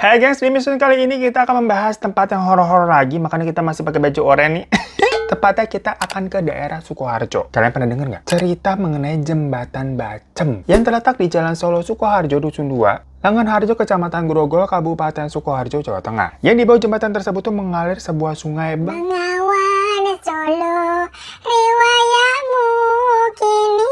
Hai guys, di episode kali ini kita akan membahas tempat yang horor-horor lagi, makanya kita masih pakai baju oranye nih. Tepatnya kita akan ke daerah Sukoharjo. Kalian pernah denger nggak? Cerita mengenai Jembatan Bacem yang terletak di Jalan Solo Sukoharjo, Dusun 2, Langan Harjo, Kecamatan Grogol, Kabupaten Sukoharjo, Jawa Tengah. Yang di bawah jembatan tersebut tuh mengalir sebuah sungai Bengawan Solo, riwayatmu kini.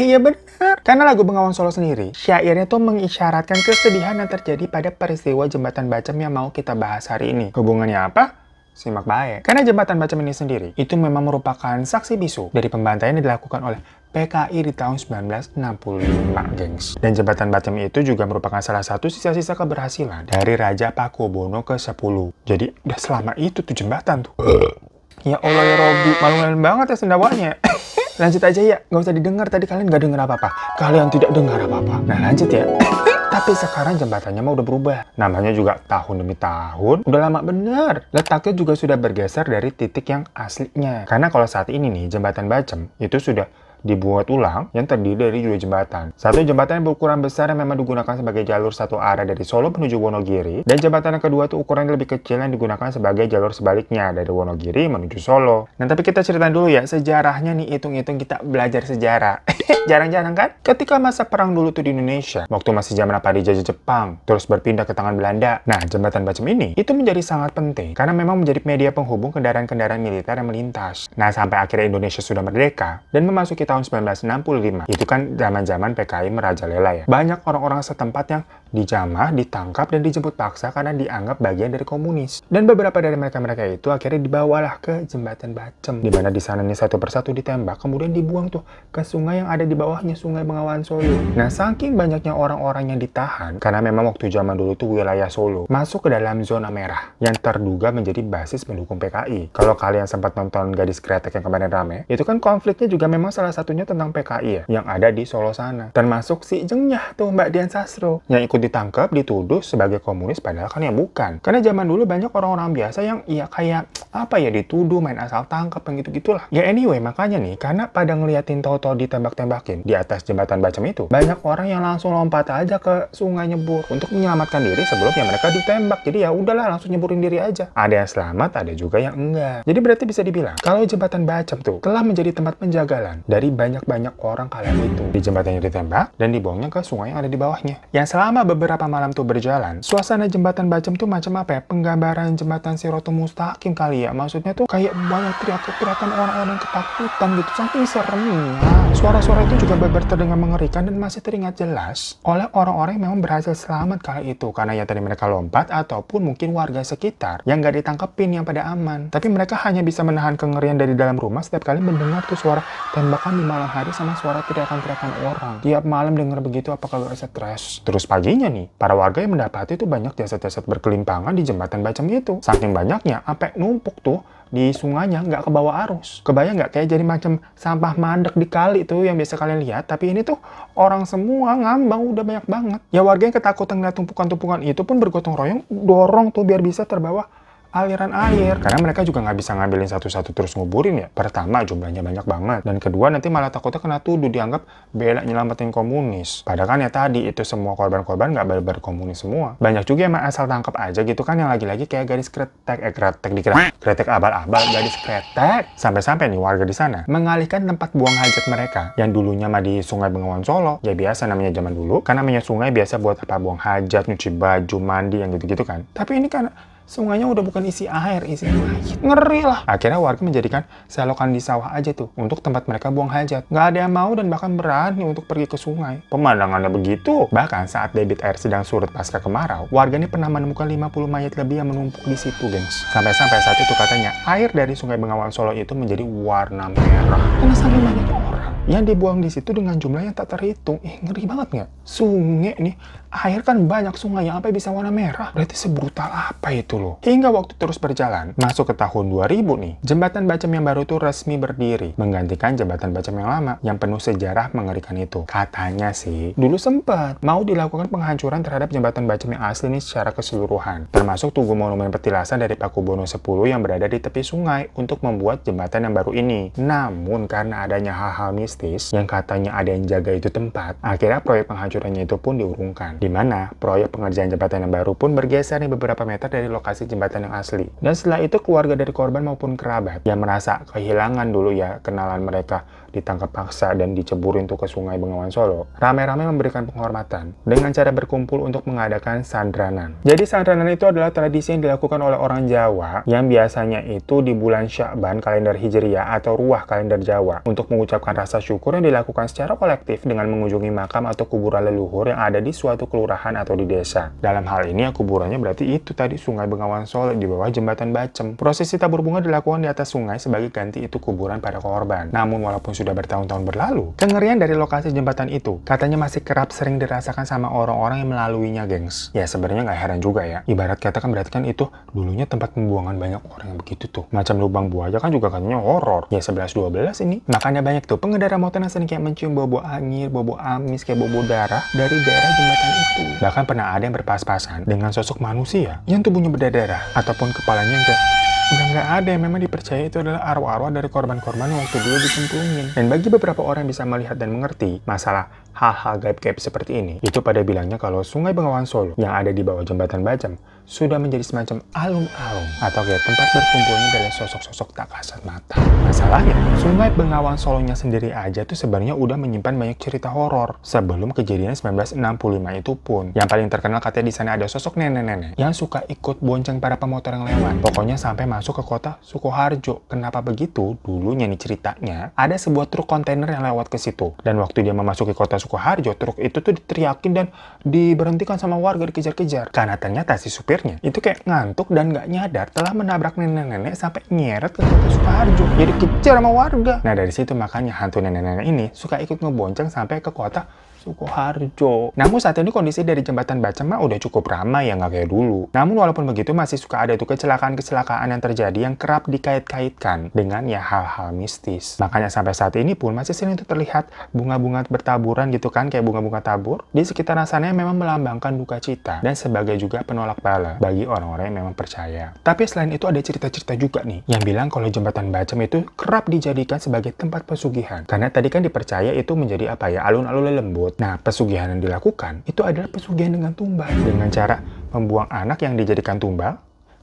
Iya benar. Karena lagu Bengawan Solo sendiri, syairnya tuh mengisyaratkan kesedihan yang terjadi pada peristiwa Jembatan Bacem yang mau kita bahas hari ini. Hubungannya apa? Simak baik. Karena Jembatan Bacem ini sendiri, itu memang merupakan saksi bisu dari pembantaian yang dilakukan oleh PKI di tahun 1965, gengs. Dan Jembatan Bacem itu juga merupakan salah satu sisa-sisa keberhasilan dari Raja Pakubono ke-10. Jadi, udah selama itu tuh jembatan tuh. Ya Allah ya Robi, malu-maluin banget ya sendawanya. Lanjut aja ya, nggak usah didengar. Tadi kalian nggak dengar apa-apa. Kalian tidak dengar apa-apa. Nah lanjut ya. Tapi sekarang jembatannya mah udah berubah. Namanya juga tahun demi tahun. Udah lama bener. Letaknya juga sudah bergeser dari titik yang aslinya. Karena kalau saat ini nih, Jembatan Bacem itu sudah dibuat ulang yang terdiri dari 2 jembatan. Satu jembatan yang berukuran besar yang memang digunakan sebagai jalur satu arah dari Solo menuju Wonogiri. Dan jembatan yang kedua tuh ukurannya lebih kecil yang digunakan sebagai jalur sebaliknya dari Wonogiri menuju Solo. Nah tapi kita ceritain dulu ya sejarahnya nih, hitung-hitung kita belajar sejarah. Jarang-jarang kan? Ketika masa perang dulu tuh di Indonesia, waktu masih zaman apa dijajah Jepang, terus berpindah ke tangan Belanda. Nah Jembatan Bacem ini itu menjadi sangat penting karena memang menjadi media penghubung kendaraan-kendaraan militer yang melintas. Nah sampai akhirnya Indonesia sudah merdeka dan memasuki tahun 1965. Itu kan zaman-zaman PKI merajalela ya. Banyak orang-orang setempat yang dijamah, ditangkap, dan dijemput paksa karena dianggap bagian dari komunis. Dan beberapa dari mereka-mereka itu akhirnya dibawalah ke Jembatan Bacem. Dimana di sana nih satu persatu ditembak, kemudian dibuang tuh ke sungai yang ada di bawahnya, Sungai Bengawan Solo. Nah, saking banyaknya orang-orang yang ditahan, karena memang waktu zaman dulu tuh wilayah Solo masuk ke dalam zona merah yang terduga menjadi basis pendukung PKI. Kalau kalian sempat nonton Gadis Kretek yang kemarin rame, itu kan konfliknya juga memang salah satunya tentang PKI ya, yang ada di Solo sana. Termasuk si Jengyah tuh, Mbak Dian Sastro, yang ikut ditangkap, dituduh sebagai komunis, padahal kan ya bukan. Karena zaman dulu banyak orang-orang biasa yang ya kayak apa ya, dituduh main asal tangkap yang gitu-gitulah. Ya anyway, makanya nih, karena pada ngeliatin Toto ditembak-tembakin di atas Jembatan Bacem itu, banyak orang yang langsung lompat aja ke sungai nyebur untuk menyelamatkan diri sebelumnya mereka ditembak. Jadi ya udahlah, langsung nyeburin diri aja. Ada yang selamat, ada juga yang enggak. Jadi berarti bisa dibilang kalau Jembatan Bacem tuh telah menjadi tempat penjagalan dari banyak orang kala itu. Di jembatannya ditembak dan dibuangnya ke sungai yang ada di bawahnya. Yang selama beberapa malam tuh berjalan, suasana Jembatan Bacem tuh macam apa ya? Penggambaran jembatan Sirotol Mustaqim kali ya. Maksudnya tuh kayak banyak teriakan orang-orang ketakutan gitu. Saking seremnya. Suara-suara itu juga benar terdengar mengerikan dan masih teringat jelas oleh orang-orang yang memang berhasil selamat kala itu. Karena ya tadi mereka lompat ataupun mungkin warga sekitar yang gak ditangkepin yang pada aman. Tapi mereka hanya bisa menahan kengerian dari dalam rumah setiap kali mendengar tuh suara tembakan di malam hari sama suara teriakan-teriakan orang. Tiap malam denger begitu apakah gak stres? Terus paginya nih, para warga yang mendapati itu banyak jasad-jasad berkelimpangan di Jembatan Bacem itu. Saking banyaknya, sampai numpuk tuh di sungainya nggak ke bawah arus. Kebayang nggak kayak jadi macam sampah mandek di kali tuh yang biasa kalian lihat, tapi ini tuh orang semua ngambang udah banyak banget. Ya warga yang ketakutan ngeliat tumpukan-tumpukan itu pun bergotong royong dorong tuh biar bisa terbawa aliran air. Karena mereka juga nggak bisa ngambilin satu-satu terus nguburin ya. Pertama, jumlahnya banyak banget. Dan kedua, nanti malah takutnya kena tuduh dianggap bela nyelamatin komunis. Padahal kan ya tadi, itu semua korban-korban nggak bener-bener komunis semua. Banyak juga yang asal tangkap aja gitu kan, yang lagi-lagi kayak Gadis Kretek. Kretek dikira Kretek abal-abal, Gadis Kretek. Sampai-sampai nih warga di sana mengalihkan tempat buang hajat mereka. Yang dulunya mah di Sungai Bengawan Solo. Ya biasa namanya zaman dulu. Kan namanya sungai biasa buat apa, buang hajat, nyuci baju, mandi, yang gitu-gitu kan. Tapi ini kan sungainya udah bukan isi air, isi mayat. Ngeri lah. Akhirnya warga menjadikan selokan di sawah aja tuh untuk tempat mereka buang hajat. Nggak ada yang mau dan bahkan berani untuk pergi ke sungai. Pemandangannya begitu. Bahkan saat debit air sedang surut pasca kemarau, warga ini pernah menemukan 50 mayat lebih yang menumpuk di situ, gengs. Sampai-sampai saat itu katanya air dari Sungai Bengawan Solo itu menjadi warna merah. Karena saking banyaknya orang yang dibuang di situ dengan jumlah yang tak terhitung. Ngeri banget nggak? Sungai nih, air kan banyak sungai yang apa bisa warna merah. Berarti sebrutal apa itu loh? Hingga waktu terus berjalan, masuk ke tahun 2000 nih, Jembatan Bacem yang baru tuh resmi berdiri, menggantikan Jembatan Bacem yang lama, yang penuh sejarah mengerikan itu. Katanya sih, dulu sempat mau dilakukan penghancuran terhadap Jembatan Bacem yang asli ini secara keseluruhan. Termasuk tugu monumen petilasan dari Pakubono 10 yang berada di tepi sungai untuk membuat jembatan yang baru ini. Namun, karena adanya hal-hal mistis mistis yang katanya ada yang jaga itu tempat, akhirnya proyek penghancurannya itu pun diurungkan. Di mana proyek pengerjaan jembatan yang baru pun bergeser nih beberapa meter dari lokasi jembatan yang asli. Dan setelah itu keluarga dari korban maupun kerabat yang merasa kehilangan dulu ya kenalan mereka ditangkap paksa dan diceburin tuh ke Sungai Bengawan Solo, ramai-ramai memberikan penghormatan dengan cara berkumpul untuk mengadakan sandranan. Jadi sandranan itu adalah tradisi yang dilakukan oleh orang Jawa yang biasanya itu di bulan Sya'ban kalender Hijriyah atau Ruah kalender Jawa untuk mengucapkan rasa syukur yang dilakukan secara kolektif dengan mengunjungi makam atau kuburan leluhur yang ada di suatu kelurahan atau di desa. Dalam hal ini kuburannya berarti itu tadi Sungai Bengawan Solo di bawah jembatan Bacem. Prosesi tabur bunga dilakukan di atas sungai sebagai ganti itu kuburan pada korban. Namun walaupun sudah bertahun-tahun berlalu, kengerian dari lokasi jembatan itu katanya masih kerap sering dirasakan sama orang-orang yang melaluinya, gengs. Ya sebenarnya nggak heran juga ya. Ibarat kata kan berarti kan itu dulunya tempat pembuangan banyak orang yang begitu tuh. Macam lubang buaya kan juga katanya horor. Ya 11-12 ini. Makanya banyak tuh pengendara motor yang sering kayak mencium bau-bau angin, bau-bau amis, kayak bau-bau darah dari daerah jembatan itu. Bahkan pernah ada yang berpas-pasan dengan sosok manusia yang tubuhnya berdarah ataupun kepalanya yang kayak udah nggak ada yang memang dipercaya itu adalah arwah-arwah dari korban-korban yang waktu dulu dicemplungin. Dan bagi beberapa orang yang bisa melihat dan mengerti masalah hal-hal gaib-gaib seperti ini, itu pada bilangnya kalau Sungai Bengawan Solo yang ada di bawah jembatan Bacem sudah menjadi semacam alun-alun atau kayak tempat berkumpulnya dari sosok-sosok tak kasat mata. Masalahnya, Sungai Bengawan Solonya sendiri aja tuh sebenarnya udah menyimpan banyak cerita horor sebelum kejadian 1965 itu pun. Yang paling terkenal katanya di sana ada sosok nenek-nenek yang suka ikut bonceng para pemotor yang lewat. Pokoknya sampai masuk ke kota Sukoharjo. Kenapa begitu? Dulunya nih ceritanya ada sebuah truk kontainer yang lewat ke situ. Dan waktu dia memasuki kota Sukoharjo, truk itu tuh diteriakin dan diberhentikan sama warga, dikejar-kejar. Karena ternyata si supirnya itu kayak ngantuk dan nggak nyadar telah menabrak nenek-nenek sampai nyeret ke kota Sukoharjo. Jadi dikejar sama warga. Nah dari situ makanya hantu nenek-nenek ini suka ikut ngebonceng sampai ke kota Sukoharjo. Namun saat ini kondisi dari jembatan Bacem mah udah cukup ramai ya, nggak kayak dulu. Namun walaupun begitu masih suka ada tuh kecelakaan-kecelakaan yang terjadi yang kerap dikait-kaitkan dengan ya hal-hal mistis. Makanya sampai saat ini pun masih sering tuh terlihat bunga-bunga bertaburan gitu kan, kayak bunga-bunga tabur di sekitar sana yang memang melambangkan duka cita dan sebagai juga penolak bala bagi orang-orang yang memang percaya. Tapi selain itu ada cerita-cerita juga nih yang bilang kalau jembatan Bacem itu kerap dijadikan sebagai tempat pesugihan. Karena tadi kan dipercaya itu menjadi apa ya, alun-alun lembut. Nah, pesugihan yang dilakukan itu adalah pesugihan dengan tumbal. Dengan cara membuang anak yang dijadikan tumbal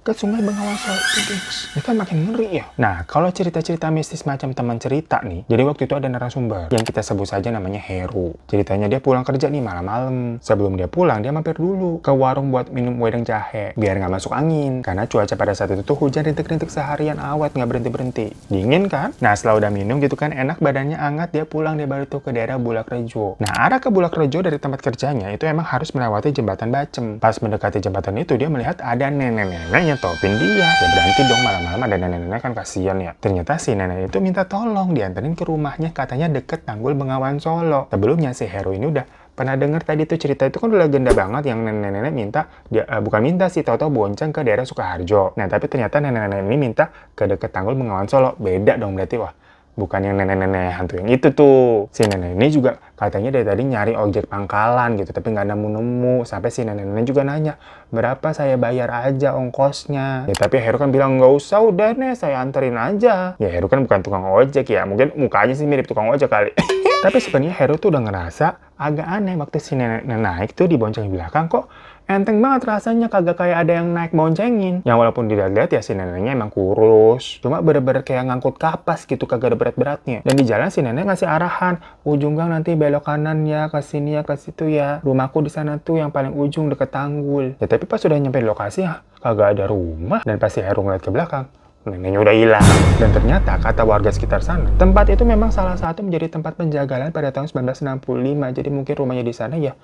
ke Sungai Bengawan Solo itu, gengs. Ini kan makin ngeri ya. Nah, kalau cerita-cerita mistis macam teman cerita nih, jadi waktu itu ada narasumber yang kita sebut saja namanya Heru. Ceritanya dia pulang kerja nih malam-malam. Sebelum dia pulang, dia mampir dulu ke warung buat minum wedang jahe biar nggak masuk angin. Karena cuaca pada saat itu tuh hujan rintik-rintik seharian awet nggak berhenti-berhenti. Dingin kan? Nah, setelah udah minum gitu kan enak, badannya hangat, dia pulang dia baru tuh ke daerah Bulakrejo. Nah, arah ke Bulakrejo dari tempat kerjanya itu emang harus melewati jembatan Bacem. Pas mendekati jembatan itu dia melihat ada nenek-nenek topin dia. Ya berhenti dong, malam-malam ada nenek-nenek kan kasihan ya. Ternyata si nenek itu minta tolong dianterin ke rumahnya, katanya deket Tanggul Bengawan Solo. Sebelumnya si Heru ini udah pernah denger tadi tuh cerita itu kan udah legenda banget yang nenek-nenek minta dia bukan minta sih, tahu-tahu bonceng ke daerah Sukoharjo. Nah tapi ternyata nenek-nenek ini minta ke deket Tanggul Bengawan Solo. Beda dong berarti. Wah, bukan yang nenek-nenek hantu yang itu tuh. Si nenek ini juga katanya dari tadi nyari ojek pangkalan gitu, tapi nggak nemu-nemu. Sampai si nenek-nenek juga nanya, berapa saya bayar aja ongkosnya? Ya tapi Heru kan bilang, nggak usah, udah nih saya anterin aja. Ya Heru kan bukan tukang ojek ya, mungkin mukanya sih mirip tukang ojek kali. Tapi sebenarnya Heru tuh udah ngerasa agak aneh waktu si nenek naik tuh di bonceng belakang, kok enteng banget rasanya, kagak kayak ada yang naik boncengin. Yang walaupun dilihat-lihat ya si neneknya emang kurus, cuma bener-bener kayak ngangkut kapas gitu, kagak ada berat-beratnya. Dan di jalan si nenek ngasih arahan, ujung gang nanti belok kanan ya, ke sini ya, ke situ ya. Rumahku di sana tuh yang paling ujung deket tanggul. Ya tapi pas sudah nyampe lokasi ya kagak ada rumah. Dan pas si Heru ngeliat ke belakang, neneknya udah hilang. Dan ternyata kata warga sekitar sana, tempat itu memang salah satu menjadi tempat penjagalan pada tahun 1965. Jadi mungkin rumahnya di sana ya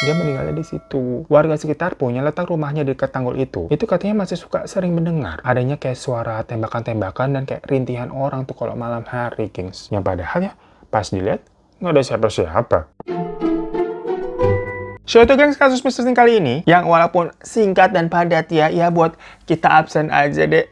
dia meninggalnya di situ. Warga sekitar pun yang letak rumahnya di dekat tanggul itu katanya masih suka sering mendengar adanya kayak suara tembakan-tembakan dan kayak rintihan orang tuh kalau malam hari, gengs. Yang padahal ya pas dilihat nggak ada siapa-siapa. So itu gengs kasus mistis kali ini yang walaupun singkat dan padat ya buat kita absen aja deh.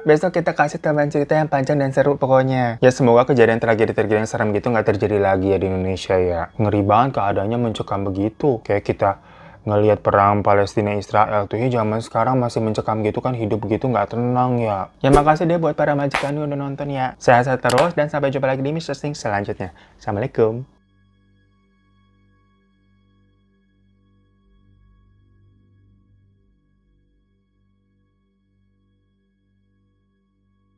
Besok kita kasih tambahan cerita yang panjang dan seru pokoknya. Ya semoga kejadian tragedi-tragedi yang serem gitu nggak terjadi lagi ya di Indonesia ya. Ngeri banget keadaannya mencekam begitu. Kayak kita ngelihat perang Palestina Israel tuh ya zaman sekarang masih mencekam gitu kan, hidup gitu nggak tenang ya. Ya makasih deh buat para majikan yang udah nonton ya. Sehat-sehat terus dan sampai jumpa lagi di Mr. Sing selanjutnya. Assalamualaikum.